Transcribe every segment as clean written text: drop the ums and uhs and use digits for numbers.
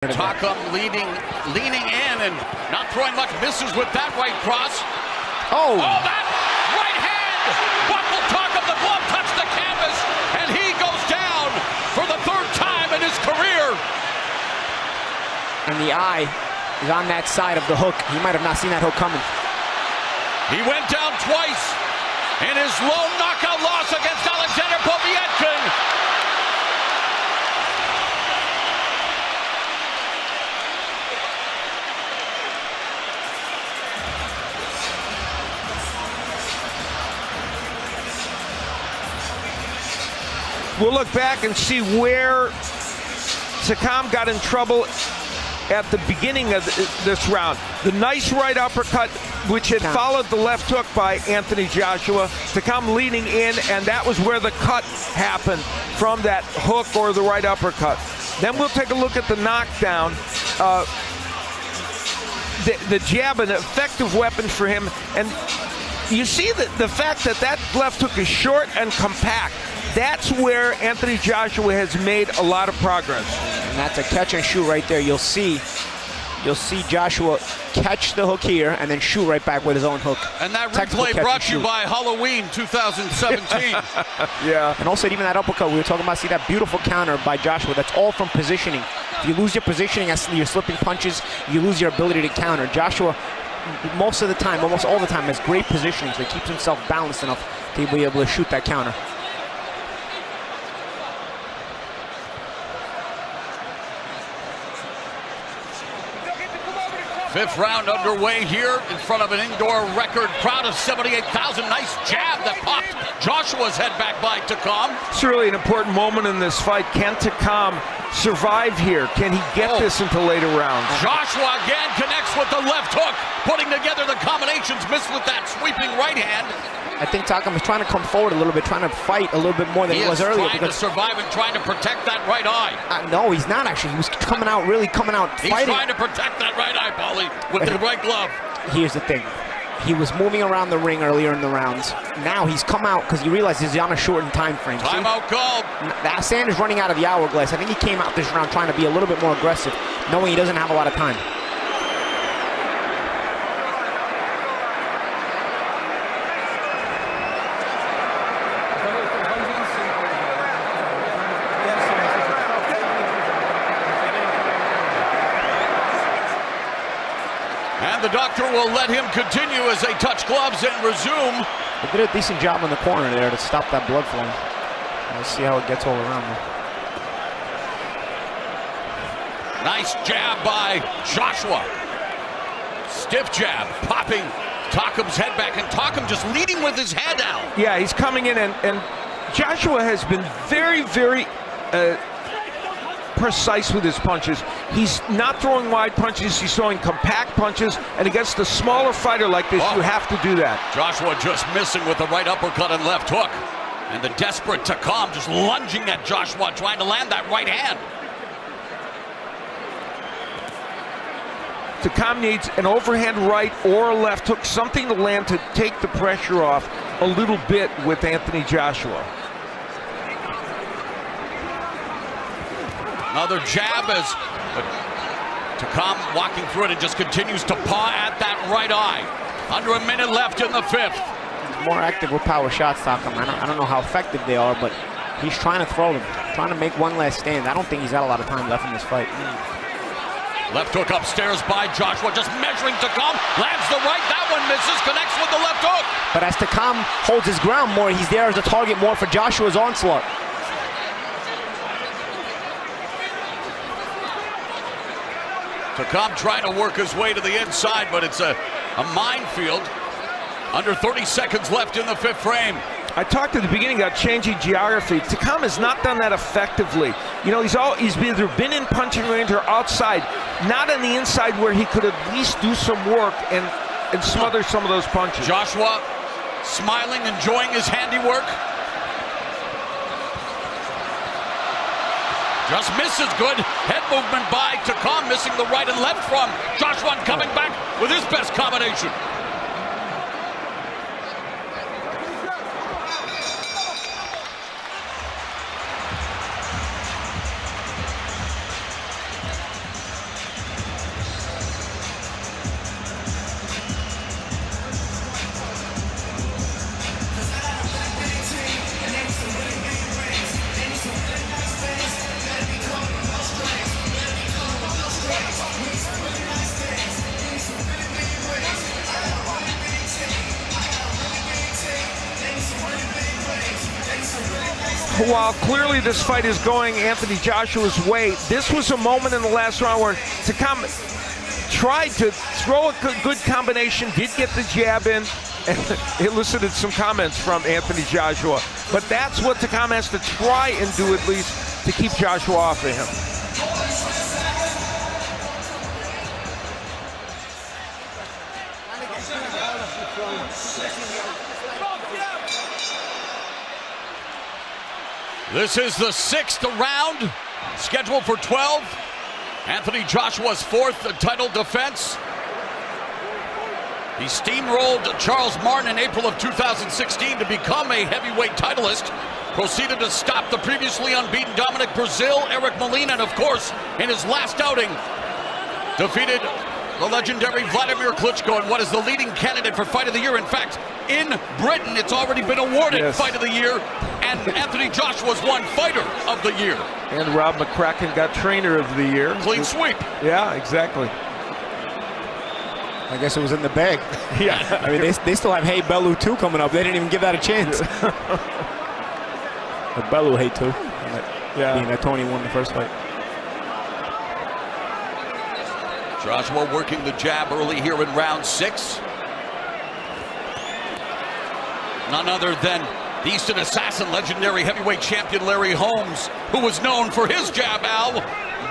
Takam leaning in and not throwing much, misses with that right cross. Oh, that right hand! Buckle Takam, the glove touched the canvas, and he goes down for the third time in his career. And the eye is on that side of the hook. He might have not seen that hook coming. He went down twice in his lone knockout loss against Alexander Povetkin. We'll look back and see where Takam got in trouble at the beginning of this round. The nice right uppercut, which had followed the left hook by Anthony Joshua. Takam leaning in, and that was where the cut happened from that hook or the right uppercut. Then we'll take a look at the knockdown. The jab, an effective weapon for him. And you see the fact that that left hook is short and compact. That's where Anthony Joshua has made a lot of progress. And that's a catch and shoot right there. You'll see Joshua catch the hook here and then shoot right back with his own hook. And that replay brought to you by Halloween 2017. Yeah. And also even that uppercut we were talking about, see that beautiful counter by Joshua. That's all from positioning. If you lose your positioning as you're slipping punches, you lose your ability to counter. Joshua, most of the time, almost all the time, has great positioning, so he keeps himself balanced enough to be able to shoot that counter. Fifth round underway here in front of an indoor record crowd of 78,000. Nice jab that popped Joshua's head back by Takam. It's really an important moment in this fight. Can Takam survive here? Can he get this into later rounds? Joshua again connects with the left hook, putting together the combinations, missed with that sweeping right hand. I think Takam is trying to come forward a little bit, trying to fight a little bit more than he was earlier. Trying to survive and trying to protect that right eye. No, he's not actually. He was coming out fighting. He's trying to protect that right eye, Paulie, with the right glove. Here's the thing. He was moving around the ring earlier in the rounds. Now he's come out because he realizes he's on a shortened time frame. Timeout called. That sand is running out of the hourglass. I think he came out this round trying to be a little bit more aggressive, knowing he doesn't have a lot of time. And the doctor will let him continue as they touch gloves and resume. They did a decent job in the corner there to stop that blood flow. We'll see how it gets all around there. Nice jab by Joshua. Stiff jab, popping Takam's head back, and Takam just leading with his head out. Yeah, he's coming in, and Joshua has been very, very precise with his punches. He's not throwing wide punches, he's throwing compact punches, and against a smaller fighter like this, you have to do that. Joshua just missing with the right uppercut and left hook. And the desperate Takam just lunging at Joshua, trying to land that right hand. Takam needs an overhand right or a left hook, something to land to take the pressure off a little bit with Anthony Joshua. Another jab as Takam walking through it and just continues to paw at that right eye. Under a minute left in the fifth. He's more active with power shots, Takam. I don't know how effective they are, but he's trying to throw them, trying to make one last stand. I don't think he's got a lot of time left in this fight. Left hook upstairs by Joshua, just measuring Takam. Lands the right, that one misses, connects with the left hook. But as Takam holds his ground more, he's there as a target more for Joshua's onslaught. Takam trying to work his way to the inside, but it's a minefield. Under 30 seconds left in the fifth frame. I talked at the beginning about changing geography. Takam has not done that effectively. You know, he's either been in punching range or outside, not on the inside where he could at least do some work and smother some of those punches. Joshua smiling, enjoying his handiwork. Just misses good. Head movement by Takam, missing the right and left from Joshua, coming back with his best combination. while clearly this fight is going Anthony Joshua's way, this was a moment in the last round where Takam tried to throw a good combination, did get the jab in, and elicited some comments from Anthony Joshua. But that's what Takam has to try and do at least to keep Joshua off of him. This is the 6th round, scheduled for 12. Anthony Joshua's 4th title defense. He steamrolled Charles Martin in April of 2016 to become a heavyweight titleist. Proceeded to stop the previously unbeaten Dominic Brazil, Eric Molina, and of course, in his last outing, defeated the legendary Vladimir Klitschko in what is the leading candidate for Fight of the Year. In fact, in Britain, it's already been awarded Fight of the Year, and Anthony Joshua's won Fighter of the Year. And Rob McCracken got Trainer of the Year. Clean sweep. Yeah, exactly. I guess it was in the bag. Yeah. I mean, they still have Hey Bellew 2 coming up. They didn't even give that a chance. But Bellew Hey 2. Yeah. Being that Tony won the first fight. Joshua working the jab early here in round 6. None other than the Easton Assassin, legendary heavyweight champion Larry Holmes, who was known for his jab, Al,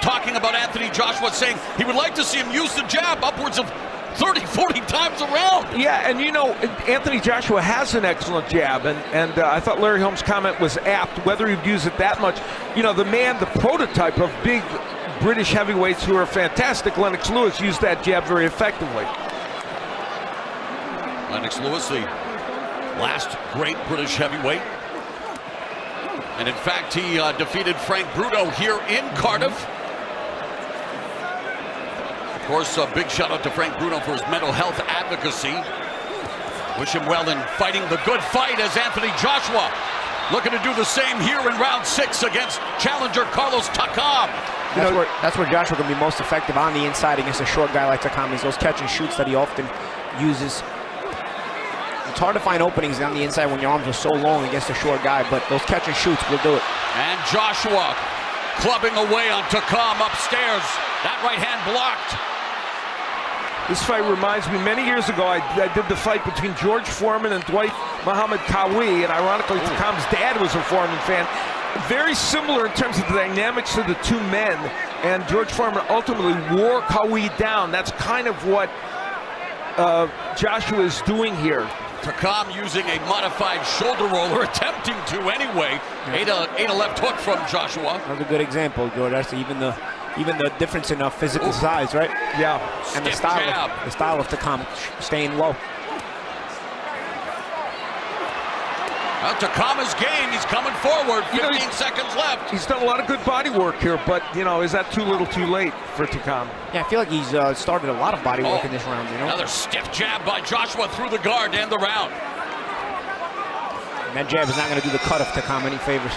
talking about Anthony Joshua, saying he would like to see him use the jab upwards of 30, 40 times around. Yeah, and you know, Anthony Joshua has an excellent jab, and I thought Larry Holmes' comment was apt. Whether he'd use it that much, you know, the prototype of big British heavyweights who are fantastic, Lennox Lewis, used that jab very effectively. Lennox Lewis, the last great British heavyweight. And in fact, he defeated Frank Bruno here in Cardiff. Of course, a big shout out to Frank Bruno for his mental health advocacy. Wish him well in fighting the good fight as Anthony Joshua looking to do the same here in round 6 against challenger Carlos Takam. That's where Joshua can be most effective on the inside against a short guy like Takam. Is those catch and shoots that he often uses. It's hard to find openings on the inside when your arms are so long against a short guy, but those catch and shoots will do it. And Joshua clubbing away on Takam upstairs. That right hand blocked. This fight reminds me, many years ago, I did the fight between George Foreman and Dwight Muhammad Qawi, and ironically, Takam's dad was a Foreman fan. Very similar in terms of the dynamics of the two men, and George Foreman ultimately wore Qawi down. That's kind of what Joshua is doing here. Takam using a modified shoulder roller, attempting to anyway. Ate a left hook from Joshua. Another good example, George. That's even the difference in physical size, right? Yeah. And the style of Takam staying low. Well, Takama's game. He's coming forward. 15 seconds left. He's done a lot of good body work here, but you know, is that too little, too late for Takam? Yeah, I feel like he's started a lot of body work in this round. You know, another stiff jab by Joshua through the guard to end the round. And that jab is not going to do the cut of Takam any favors.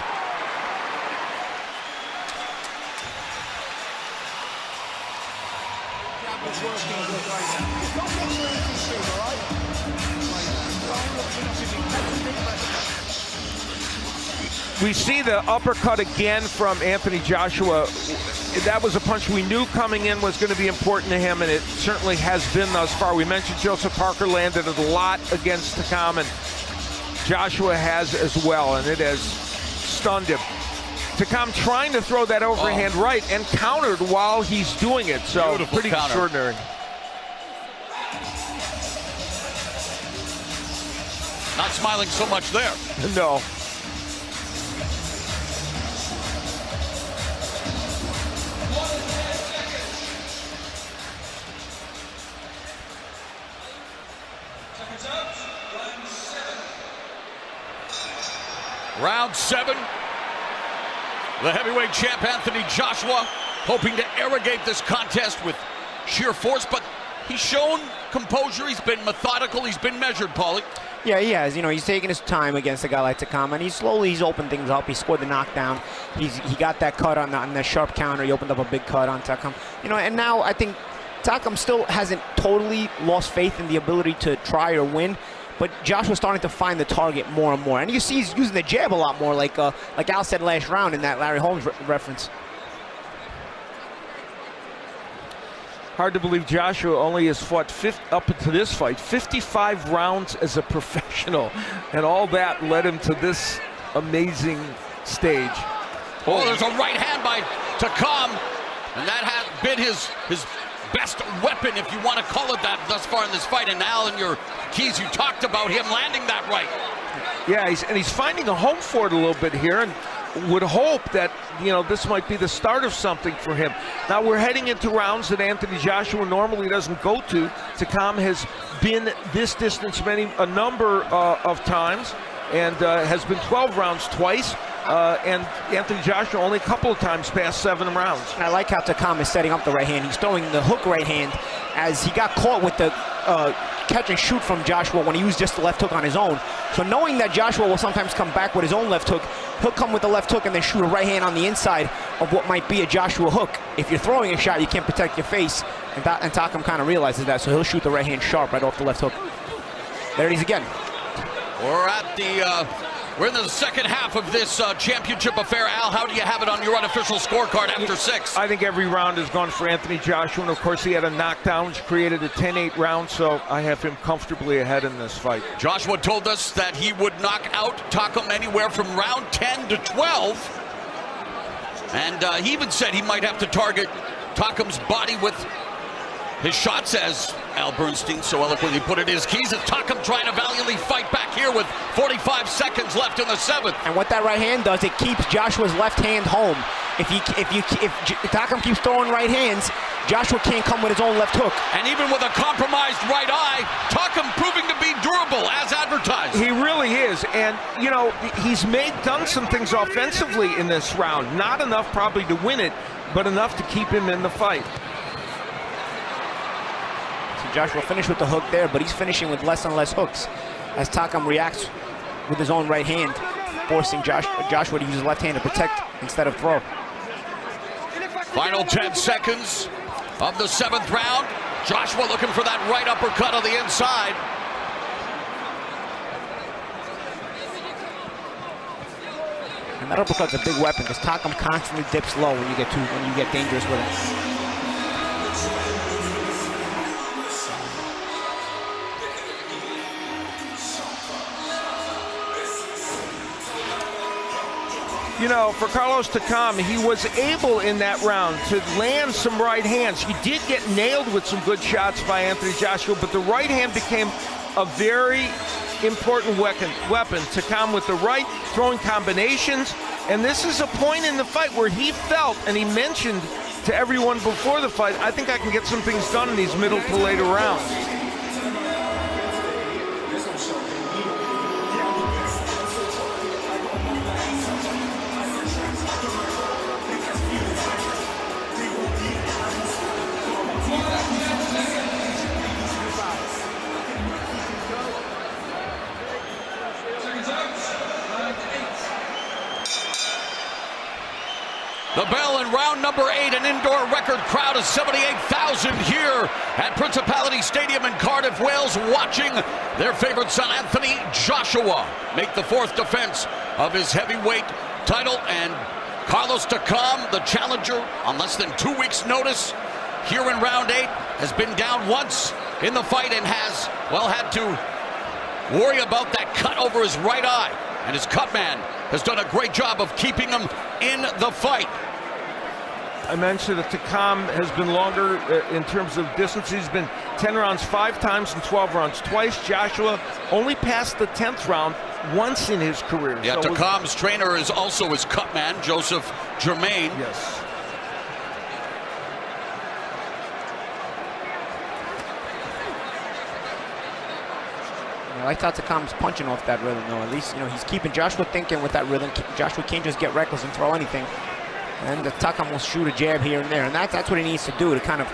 We see the uppercut again from Anthony Joshua. That was a punch we knew coming in was going to be important to him, and it certainly has been thus far. We mentioned Joseph Parker landed a lot against Takam, and Joshua has as well, and it has stunned him. Takam trying to throw that overhand right and countered while he's doing it, so beautiful pretty counter. Extraordinary. Not smiling so much there. No. Round 7. The heavyweight champ Anthony Joshua hoping to irrigate this contest with sheer force, but he's shown composure. He's been methodical. He's been measured, Paulie. Yeah, he has. You know, he's taking his time against a guy like Takam, and he's opened things up. He scored the knockdown. He got that cut on the sharp counter. He opened up a big cut on Takam. You know, and now I think Takam still hasn't totally lost faith in the ability to try or win, but Joshua's starting to find the target more and more. And you see he's using the jab a lot more, like Al said last round in that Larry Holmes reference. Hard to believe Joshua only has fought up to this fight 55 rounds as a professional, and all that led him to this amazing stage. Oh, there's a right hand by Takam, and that has been his best weapon, if you want to call it that, thus far in this fight. And now in your keys, you talked about him landing that right. Yeah, he's finding a home for it a little bit here, and would hope that, you know, this might be the start of something for him. Now we're heading into rounds that Anthony Joshua normally doesn't go to. Takam has been this distance a number of times, and has been 12 rounds twice. And Anthony Joshua only a couple of times past 7 rounds. I like how Takam is setting up the right hand. He's throwing the hook right hand, as he got caught with the catch and shoot from Joshua when he used just the left hook on his own. So knowing that Joshua will sometimes come back with his own left hook, he'll come with the left hook and then shoot a right hand on the inside of what might be a Joshua hook. If you're throwing a shot, you can't protect your face, and Takam kind of realizes that, so he'll shoot the right hand sharp right off the left hook. There it is again. We're in the second half of this championship affair. Al, how do you have it on your unofficial scorecard after 6? I think every round has gone for Anthony Joshua, and of course he had a knockdown which created a 10-8 round, so I have him comfortably ahead in this fight. Joshua told us that he would knock out Takam anywhere from round 10 to 12. And he even said he might have to target Takam's body with his shots, as Al Bernstein so eloquently put it. His keys is Takam trying to valiantly fight back here with 45 seconds left in the 7th. And what that right hand does, it keeps Joshua's left hand home. If Takam keeps throwing right hands, Joshua can't come with his own left hook. And even with a compromised right eye, Takam proving to be durable as advertised. He really is, and you know, he's done some things offensively in this round. Not enough probably to win it, but enough to keep him in the fight. Joshua finished with the hook there, but he's finishing with less and less hooks as Takam reacts with his own right hand, forcing Joshua to use his left hand to protect instead of throw. Final 10 seconds of the 7th round. Joshua looking for that right uppercut on the inside. And that uppercut's a big weapon because Takam constantly dips low when you get dangerous with it. You know, for Carlos Takam, he was able in that round to land some right hands. He did get nailed with some good shots by Anthony Joshua, but the right hand became a very important weapon. Takam with the right, throwing combinations, and this is a point in the fight where he felt, and he mentioned to everyone before the fight, I think I can get some things done in these middle to later rounds. The bell in round number 8, an indoor record crowd of 78,000 here at Principality Stadium in Cardiff, Wales, watching their favorite son, Anthony Joshua, make the 4th defense of his heavyweight title. And Carlos Takam, the challenger, on less than 2 weeks' notice here in round 8, has been down once in the fight and has, well, had to worry about that cut over his right eye. And his cut man has done a great job of keeping him in the fight. I mentioned that Takam has been longer in terms of distance. He's been 10 rounds 5 times and 12 rounds twice. Joshua only passed the 10th round once in his career. Yeah, so Takam's trainer is also his cut man, Joseph Germain. Yes. I like how Takam's punching off that rhythm, though. At least, you know, he's keeping Joshua thinking with that rhythm. Joshua can't just get reckless and throw anything. And Takam will shoot a jab here and there, and that's what he needs to do to kind of